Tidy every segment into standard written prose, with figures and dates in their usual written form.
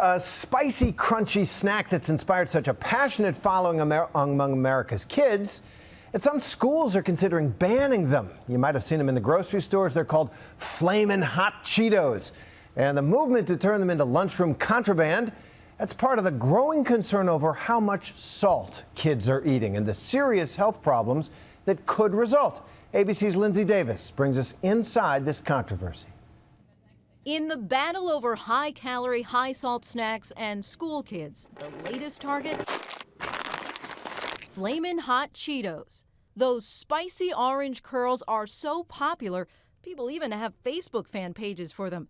a spicy, crunchy snack that's inspired such a passionate following among America's kids that some schools are considering banning them. You might have seen them in the grocery stores. They're called Flamin Hot Cheetos. And the movement to turn them into lunchroom contraband, that's part of the growing concern over how much salt kids are eating and the serious health problems that could result. ABC's Lindsay Davis brings us inside this controversy. In the battle over high-calorie, high-salt snacks and school kids, the latest target? Flamin Hot Cheetos. Those spicy orange curls are so popular, people even have Facebook fan pages for them.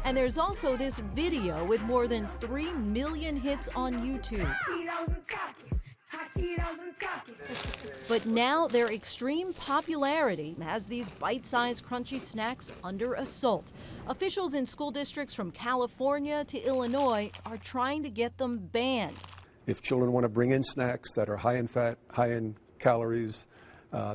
And there's also this video with more than 3 million hits on YouTube. But now their extreme popularity has these bite-sized crunchy snacks under assault. Officials in school districts from California to Illinois are trying to get them banned. If children want to bring in snacks that are high in fat, high in calories,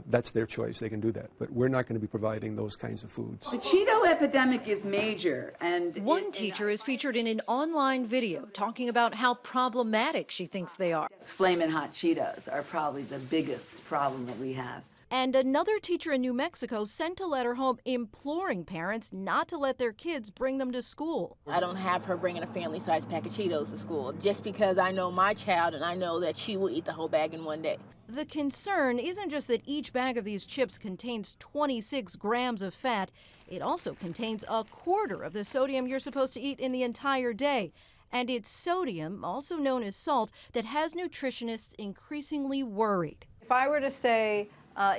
that's their choice. They can do that. But we're not going to be providing those kinds of foods. The Cheeto epidemic is major. And one teacher is featured in an online video talking about how problematic she thinks they are. Flamin' Hot Cheetos are probably the biggest problem that we have. And another teacher in New Mexico sent a letter home imploring parents not to let their kids bring them to school. I don't have her bringing a family-sized pack of Cheetos to school just because I know my child and I know that she will eat the whole bag in one day. The concern isn't just that each bag of these chips contains 26 grams of fat. It also contains a quarter of the sodium you're supposed to eat in the entire day. And it's sodium, also known as salt, that has nutritionists increasingly worried. If I were to say,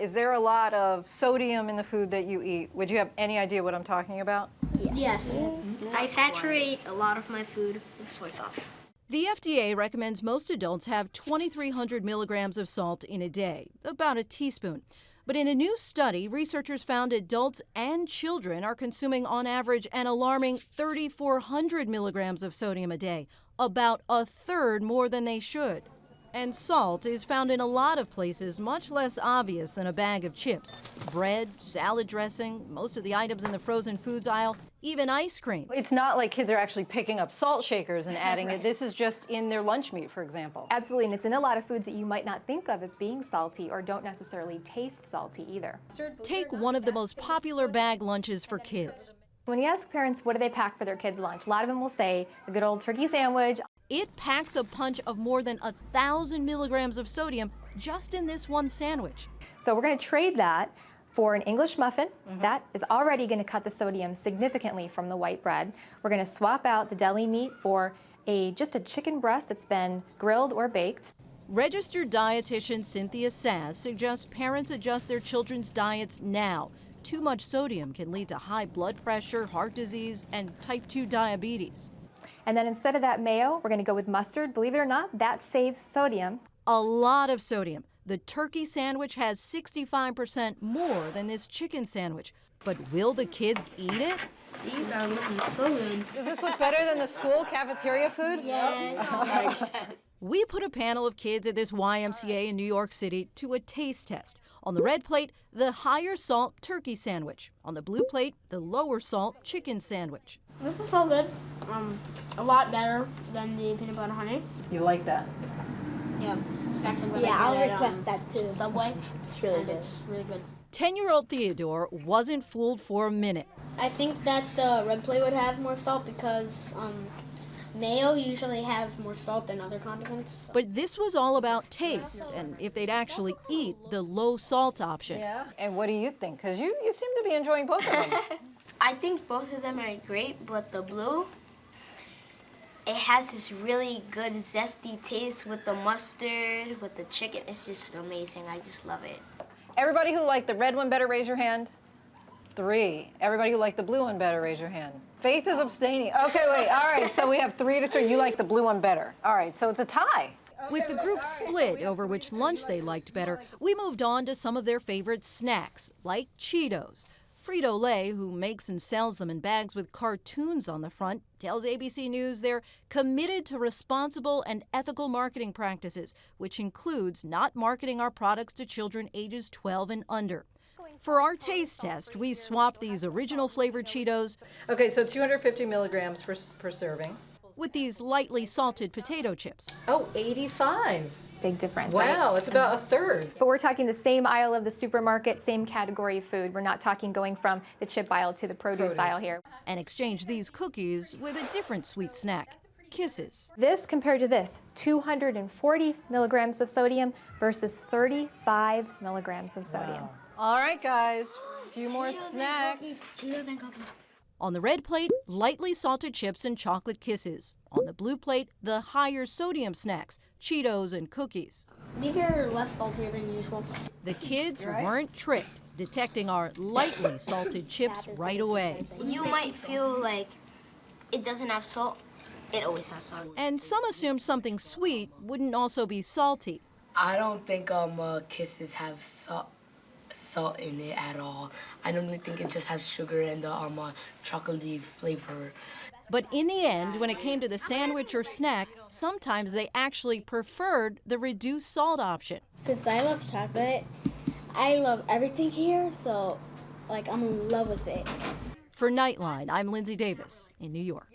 is there a lot of sodium in the food that you eat? Would you have any idea what I'm talking about? Yes. I saturate a lot of my food with soy sauce. The FDA recommends most adults have 2,300 milligrams of salt in a day, about a teaspoon. But in a new study, researchers found adults and children are consuming on average an alarming 3,400 milligrams of sodium a day, about a third more than they should. And salt is found in a lot of places much less obvious than a bag of chips. Bread, salad dressing, most of the items in the frozen foods aisle, even ice cream. It's not like kids are actually picking up salt shakers and adding it. This is just in their lunch meat, for example. Absolutely, and it's in a lot of foods that you might not think of as being salty or don't necessarily taste salty either. Take one of the most popular bag lunches for kids. When you ask parents what do they pack for their kids' lunch, a lot of them will say a good old turkey sandwich. It packs a punch of more than 1,000 milligrams of sodium just in this one sandwich. So we're going to trade that for an English muffin. That is already going to cut the sodium significantly from the white bread. We're going to swap out the deli meat for just a chicken breast that's been grilled or baked. Registered dietitian Cynthia Sass suggests parents adjust their children's diets now. Too much sodium can lead to high blood pressure, heart disease, and type 2 diabetes. And then instead of that mayo, we're going to go with mustard. Believe it or not, that saves sodium. A lot of sodium. The turkey sandwich has 65% more than this chicken sandwich. But will the kids eat it? These are looking so good. Does this look better than the school cafeteria food? Yes. We put a panel of kids at this YMCA in New York City to a taste test. On the red plate, the higher salt turkey sandwich. On the blue plate, the lower salt chicken sandwich. This is so good. A lot better than the peanut butter honey. You like that? Yeah, it's actually what Yeah, I I'll get request that too. Subway. It's really good. It's really good. 10-year-old Theodore wasn't fooled for a minute. I think that the red plate would have more salt because mayo usually has more salt than other condiments. So. But this was all about taste and if they'd actually eat the low salt option. Yeah. And what do you think? Because you seem to be enjoying both of them. I think both of them are great, but the blue, it has this really good zesty taste with the mustard, with the chicken. It's just amazing. I just love it. Everybody who liked the red one better, raise your hand. 3. Everybody who liked the blue one better, raise your hand. Faith is abstaining. Okay, wait. All right, so we have 3 to 3. You like the blue one better. All right, so it's a tie. With the group split over which lunch they liked better, we moved on to some of their favorite snacks, like Cheetos. Frito-Lay, who makes and sells them in bags with cartoons on the front, tells ABC News they're committed to responsible and ethical marketing practices, which includes not marketing our products to children ages 12 and under. For our taste test, we swapped these original flavored Cheetos Okay, so 250 milligrams per serving. with these lightly salted potato chips. Oh, 85. Big difference, right? Wow, it's about a third. But we're talking the same aisle of the supermarket, same category of food. We're not talking going from the chip aisle to the produce aisle here. And exchange these cookies with a different sweet snack, Kisses. This compared to this, 240 milligrams of sodium versus 35 milligrams of sodium. All right, guys, a few more snacks. Cheetos and cookies. On the red plate, lightly salted chips and chocolate Kisses. On the blue plate, the higher sodium snacks, Cheetos and cookies. These are less salty than usual. The kids weren't tricked, detecting our lightly salted chips right away. You might feel like it doesn't have salt. It always has salt. And some assumed something sweet wouldn't also be salty. I don't think Kisses have salt in it at all. I normally think it just has sugar and the chocolatey flavor. But in the end, when it came to the sandwich or snack, sometimes they actually preferred the reduced salt option. Since I love chocolate, I love everything here, so I'm in love with it. For Nightline, I'm Lindsay Davis in New York.